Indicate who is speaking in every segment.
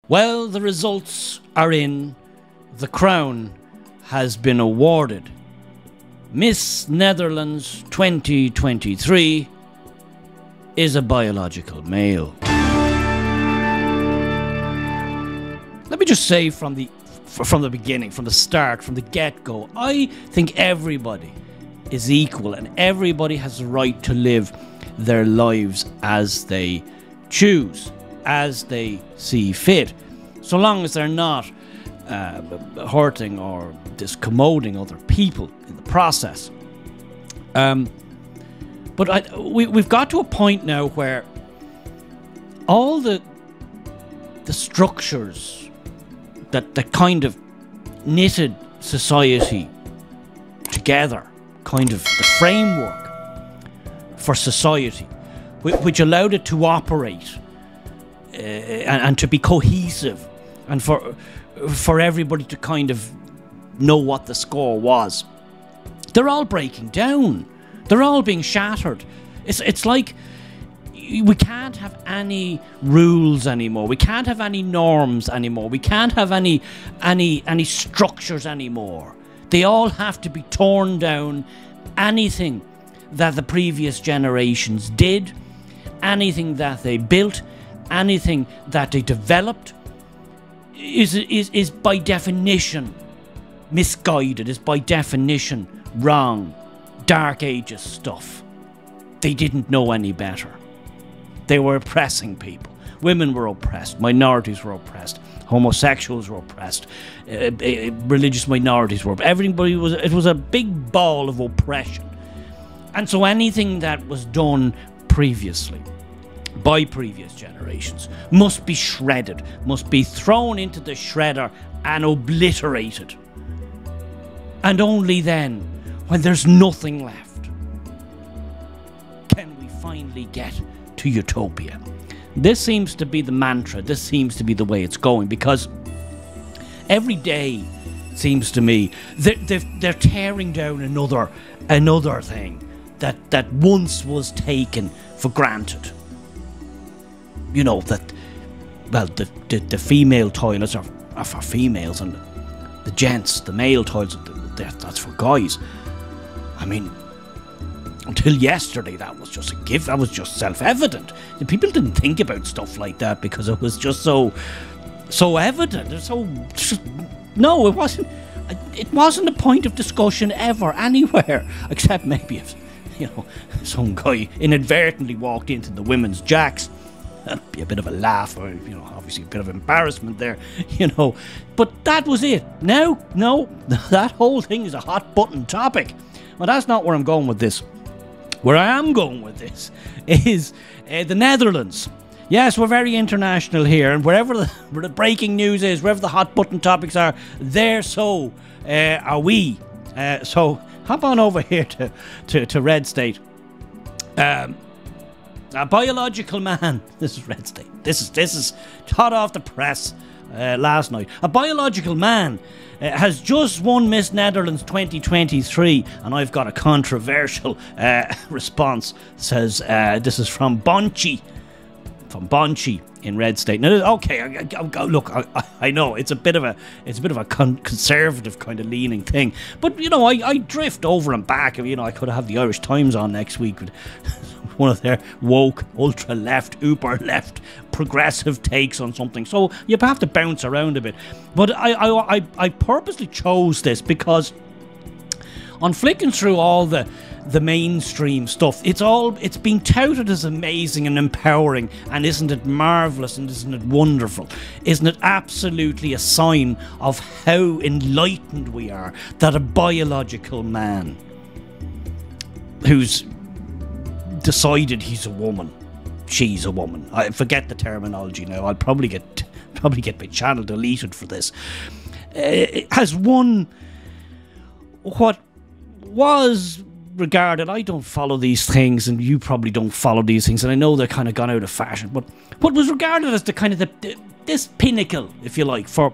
Speaker 1: Well, the results are in. The crown has been awarded. Miss Netherlands 2023 is a biological male. Let me just say from the beginning, from the start, from the get-go, I think everybody is equal and everybody has the right to live their lives as they choose, as they see fit, so long as they're not hurting or discommoding other people in the process. But we've got to a point now where all the structures that kind of knitted society together, kind of the framework for society, which allowed it to operate and to be cohesive, and for everybody to kind of know what the score was, they're all breaking down. They're all being shattered. It's like we can't have any rules anymore. We can't have any norms anymore. We can't have any structures anymore. They all have to be torn down. Anything that the previous generations did, anything that they built, anything that they developed is by definition misguided, is by definition wrong. Dark Ages stuff. They didn't know any better. They were oppressing people. Women were oppressed. Minorities were oppressed. Homosexuals were oppressed. Religious minorities were. Everybody was. It was a big ball of oppression. And so anything that was done previously by previous generations must be shredded, must be thrown into the shredder and obliterated. And only then, when there's nothing left, can we finally get to utopia. This seems to be the mantra. This seems to be the way it's going, because every day, seems to me, they're tearing down another thing that once was taken for granted. You know, that, well, the female toilets are for females, and the gents, the male toilets, that's for guys. I mean, until yesterday, that was just a gift. That was just self-evident. People didn't think about stuff like that because it was just so evident. No, it wasn't. It wasn't a point of discussion ever, anywhere, except maybe if, some guy inadvertently walked into the women's jacks. That'd be a bit of a laugh, or obviously a bit of embarrassment there, But that was it. Now, no, that whole thing is a hot button topic. Well, that's not where I'm going with this. Where I am going with this is the Netherlands. Yes, we're very international here, and where the breaking news is, wherever the hot button topics are, there so are we. So hop on over here to Red State. A biological man. This is Red State. This is hot off the press last night. A biological man has just won Miss Netherlands 2023, and I've got a controversial response. It says this is from Bonchi in Red State. Now, okay, look, I know it's a bit of a conservative kind of leaning thing, but I drift over and back. I could have the Irish Times on next week with one of their woke, ultra left, uber left, progressive takes on something. So you have to bounce around a bit. But I purposely chose this because on flicking through all the mainstream stuff, it's been touted as amazing and empowering, and isn't it marvellous, and isn't it wonderful? Isn't it absolutely a sign of how enlightened we are that a biological man who's decided he's a woman, she's a woman, I forget the terminology now, I'll probably get my channel deleted for this, has won what was regarded, I don't follow these things, and you probably don't follow these things, and I know they're kind of gone out of fashion, but what was regarded as the kind of this pinnacle, if you like, for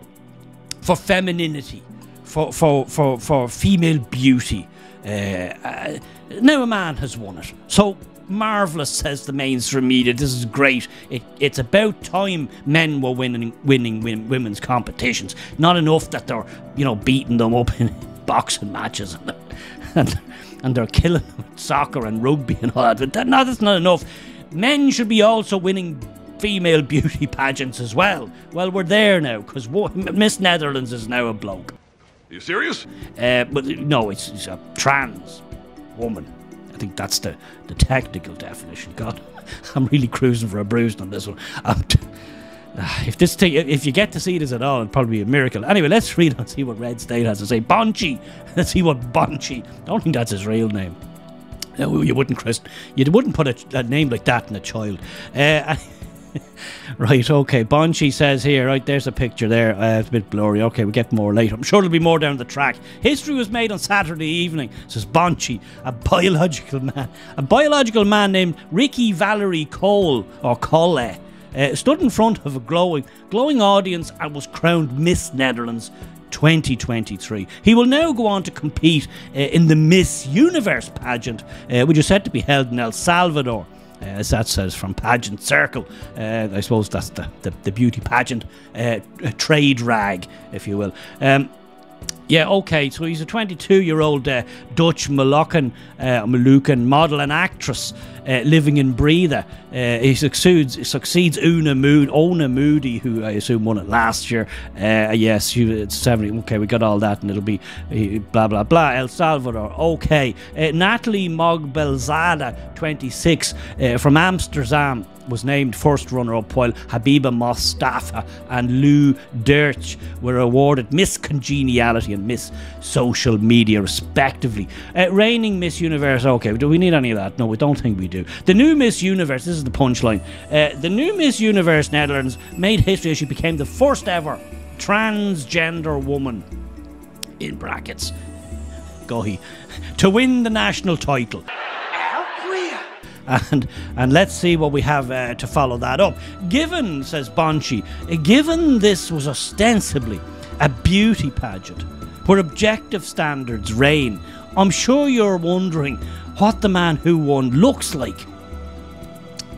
Speaker 1: femininity, for female beauty, now a man has won it. So marvellous, says the mainstream media. This is great. It's about time men were winning women's competitions. Not enough that they're, beating them up in boxing matches and they're killing them with soccer and rugby and all that. But that's not enough. Men should be also winning female beauty pageants as well. Well, we're there now, because Miss Netherlands is now a bloke.
Speaker 2: Are you serious?
Speaker 1: But no, it's a trans woman. I think that's the technical definition. God, I'm really cruising for a bruise on this one. If you get to see this at all, it'll probably be a miracle. Anyway, let's read and see what Red State has to say. Bonchi. Let's see what Bonchi. I don't think that's his real name. No, you wouldn't put a name like that in a child. Right, okay. Bonchi says here, right, there's a picture there. It's a bit blurry. Okay, we'll get more later. I'm sure there'll be more down the track. History was made on Saturday evening, says Bonchi, a biological man named Ricky Valerie Cole, or Cole, stood in front of a glowing audience and was crowned Miss Netherlands 2023. He will now go on to compete in the Miss Universe pageant, which is set to be held in El Salvador. As that says from Pageant Circle. I suppose that's the beauty pageant trade rag, if you will. Yeah, okay, so he's a 22-year-old Dutch Moluccan model and actress living in Breda. He succeeds Una Moody, who I assume won it last year. Yes, it's 70. Okay, we got all that, and it'll be blah, blah, blah. El Salvador, okay. Natalie Mogbelzada, 26, from Amsterdam, was named first runner-up, while Habiba Mostafa and Lou Dirch were awarded Miss Congeniality and Miss Social Media, respectively. Reigning Miss Universe, okay, do we need any of that? No, we don't think we do. The new Miss Universe, this is the punchline. The new Miss Universe Netherlands made history as she became the first ever transgender woman, in brackets, gohi, to win the national title. And let's see what we have to follow that up. Given, says Bonchi, given this was ostensibly a beauty pageant where objective standards reign, I'm sure you're wondering what the man who won looks like.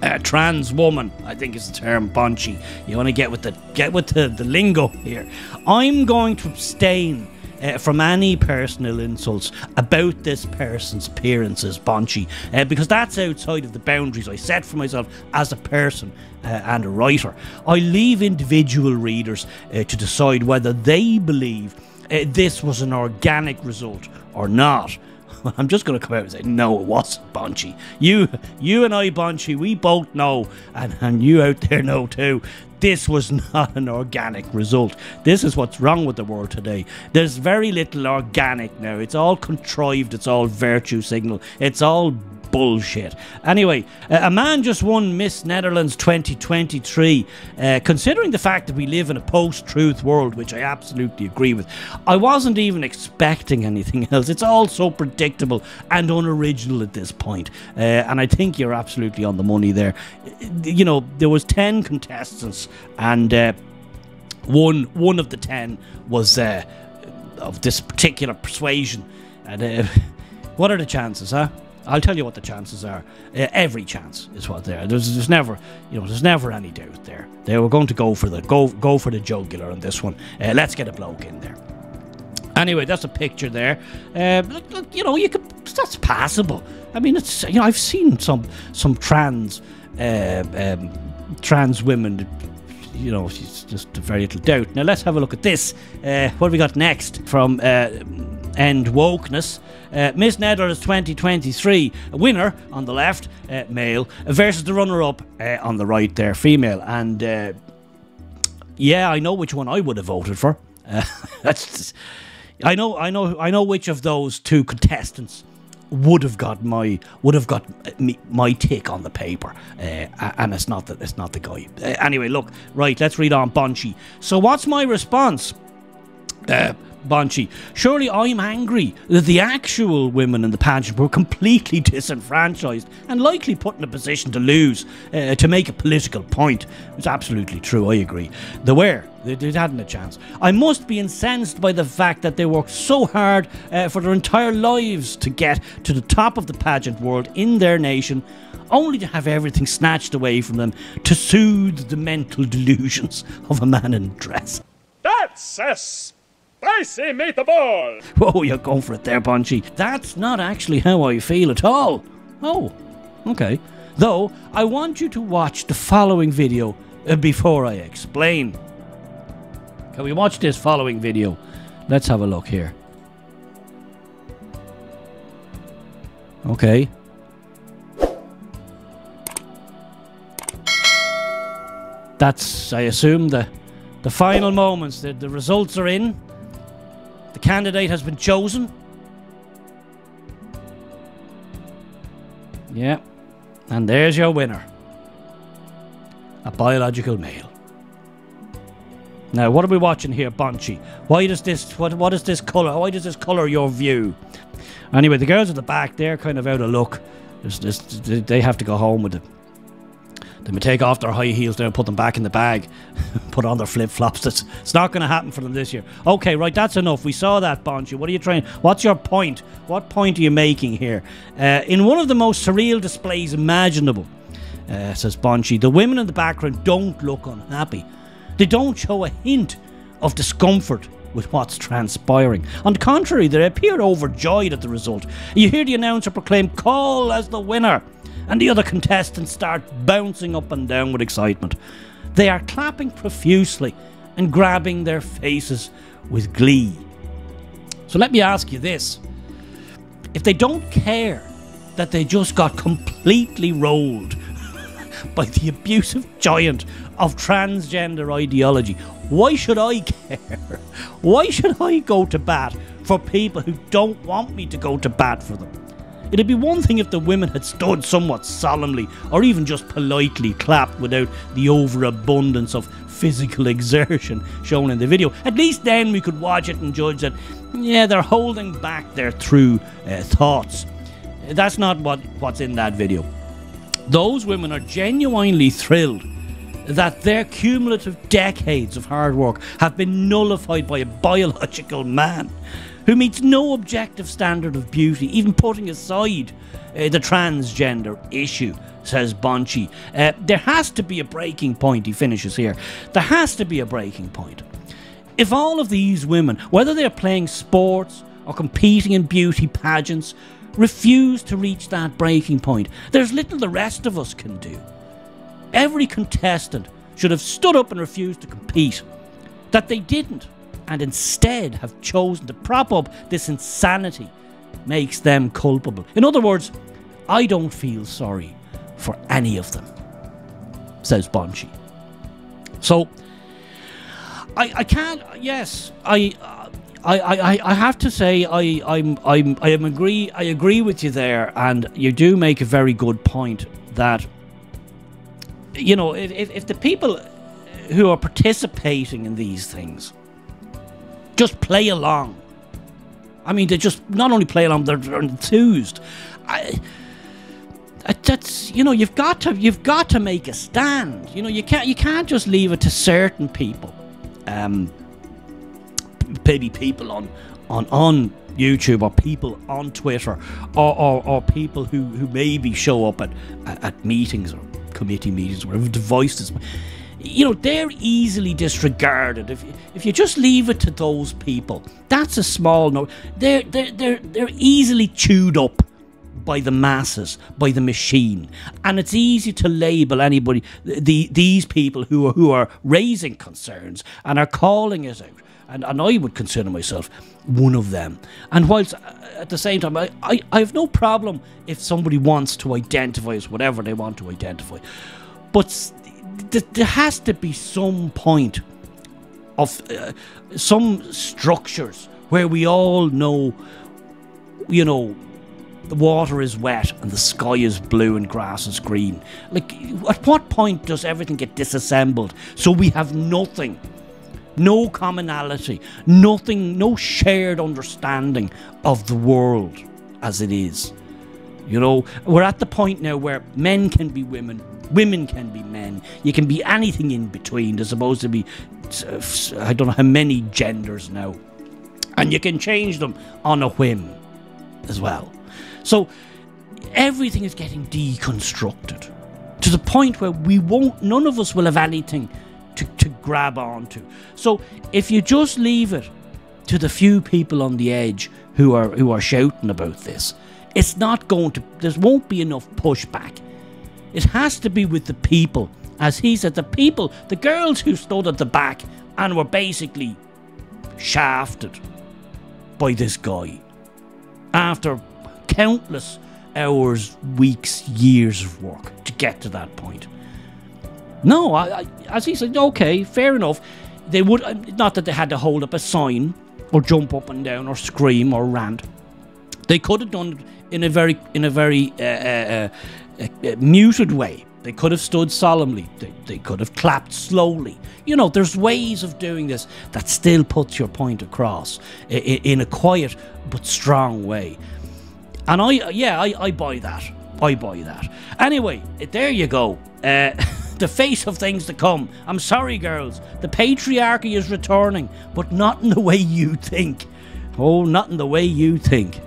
Speaker 1: A trans woman, I think is the term, Bonchi. You want to get with the lingo here. I'm going to abstain from any personal insults about this person's appearances, Bonchi, because that's outside of the boundaries I set for myself as a person and a writer. I leave individual readers to decide whether they believe this was an organic result or not. I'm just going to come out and say, no, it wasn't, Bonchi. You and I, Bonchi, we both know, and you out there know too, this was not an organic result. This is what's wrong with the world today. There's very little organic now. It's all contrived. It's all virtue signal. It's all bullshit. Anyway, a man just won Miss Netherlands 2023. Considering the fact that we live in a post-truth world, which I absolutely agree with, I wasn't even expecting anything else. It's all so predictable and unoriginal at this point. And I think you're absolutely on the money there. You know, there was 10 contestants, and one of the 10 was of this particular persuasion. And what are the chances, huh? I'll tell you what the chances are. Every chance is what there. There's never, there's never any doubt there. They were going to go for the jugular on this one. Let's get a bloke in there. Anyway, that's a picture there. Look, you could. That's passable. I mean, it's I've seen some trans women. She's just a very little doubt. Now let's have a look at this. What have we got next from End Wokeness? Miss Netherlands 2023, a winner on the left, male, versus the runner-up on the right there, female. And yeah, I know which one I would have voted for. I know which of those two contestants would have got my tick on the paper, and it's not the guy. Anyway, look, right, let's read on. Bonchi. So what's my response? Banshee. Surely I'm angry that the actual women in the pageant were completely disenfranchised and likely put in a position to lose, to make a political point. It's absolutely true, I agree. They were. They hadn't a chance. I must be incensed by the fact that they worked so hard for their entire lives to get to the top of the pageant world in their nation, only to have everything snatched away from them to soothe the mental delusions of a man in a dress.
Speaker 2: That's a spicy meatball!
Speaker 1: Whoa, you're going for it there, Banshee. That's not actually how I feel at all. Oh, okay. Though, I want you to watch the following video before I explain. Can we watch this following video? Let's have a look here. Okay. That's, I assume, the final moments. The results are in. The candidate has been chosen. Yeah. And there's your winner. A biological male. Now, what are we watching here, Banshee? Why does this, what is this colour? Why does this colour your view? Anyway, the girls at the back, they're kind of out of luck. They have to go home with it. They may take off their high heels there and put them back in the bag. Put on their flip-flops. It's not going to happen for them this year. Okay, right, that's enough. We saw that, Banshee. What are you trying? What's your point? What point are you making here? In one of the most surreal displays imaginable, says Banshee, the women in the background don't look unhappy. They don't show a hint of discomfort with what's transpiring. On the contrary, they appear overjoyed at the result. You hear the announcer proclaim Call as the winner, and the other contestants start bouncing up and down with excitement. They are clapping profusely and grabbing their faces with glee. So let me ask you this. If they don't care that they just got completely rolled by the abusive giant of transgender ideology, why should I care? Why should I go to bat for people who don't want me to go to bat for them? It'd be one thing if the women had stood somewhat solemnly or even just politely clapped without the overabundance of physical exertion shown in the video. At least then we could watch it and judge that, yeah, they're holding back their true thoughts. That's not what's in that video. Those women are genuinely thrilled that their cumulative decades of hard work have been nullified by a biological man who meets no objective standard of beauty, even putting aside the transgender issue, says Banshee. There has to be a breaking point, he finishes here. There has to be a breaking point. If all of these women, whether they're playing sports or competing in beauty pageants, refuse to reach that breaking point, there's little the rest of us can do. Every contestant should have stood up and refused to compete. That they didn't, and instead have chosen to prop up this insanity, makes them culpable. In other words, I don't feel sorry for any of them, says Banshee. So, I can't. Yes, I have to say I agree with you there, and you do make a very good point that, you know, if the people who are participating in these things just play along. I mean, they just not only play along, they're enthused. That's, you know, you've got to make a stand. You know, you can't just leave it to certain people. Maybe people on YouTube, or people on Twitter, or people who maybe show up at meetings or committee meetings, whatever device this. You know, they're easily disregarded. If you just leave it to those people, that's a small note. They're easily chewed up by the masses, by the machine, and it's easy to label anybody, these people who are raising concerns and are calling it out. And I would consider myself one of them. And whilst at the same time, I have no problem if somebody wants to identify as whatever they want to identify, but there has to be some point of some structures where we all know, you know, the water is wet and the sky is blue and grass is green. Like, at what point does everything get disassembled so we have nothing no commonality, nothing, no shared understanding of the world as it is. You know, we're at the point now where men can be women, women can be men. You can be anything in between. There's supposed to be, I don't know how many genders now. And you can change them on a whim as well. So everything is getting deconstructed to the point where none of us will have anything to grab onto. So if you just leave it to the few people on the edge who are shouting about this, it's not going to, there won't be enough pushback. It has to be with the people, as he said, the people, the girls who stood at the back and were basically shafted by this guy after countless hours, weeks, years of work to get to that point. No, as he said, okay, fair enough. They would, not that they had to hold up a sign or jump up and down or scream or rant. They could have done it in a very muted way. They could have stood solemnly. They could have clapped slowly. You know, there's ways of doing this that still puts your point across in a quiet but strong way. And I buy that. I buy that. Anyway, there you go. The face of things to come. I'm sorry, girls. The patriarchy is returning, but not in the way you think. Oh, not in the way you think.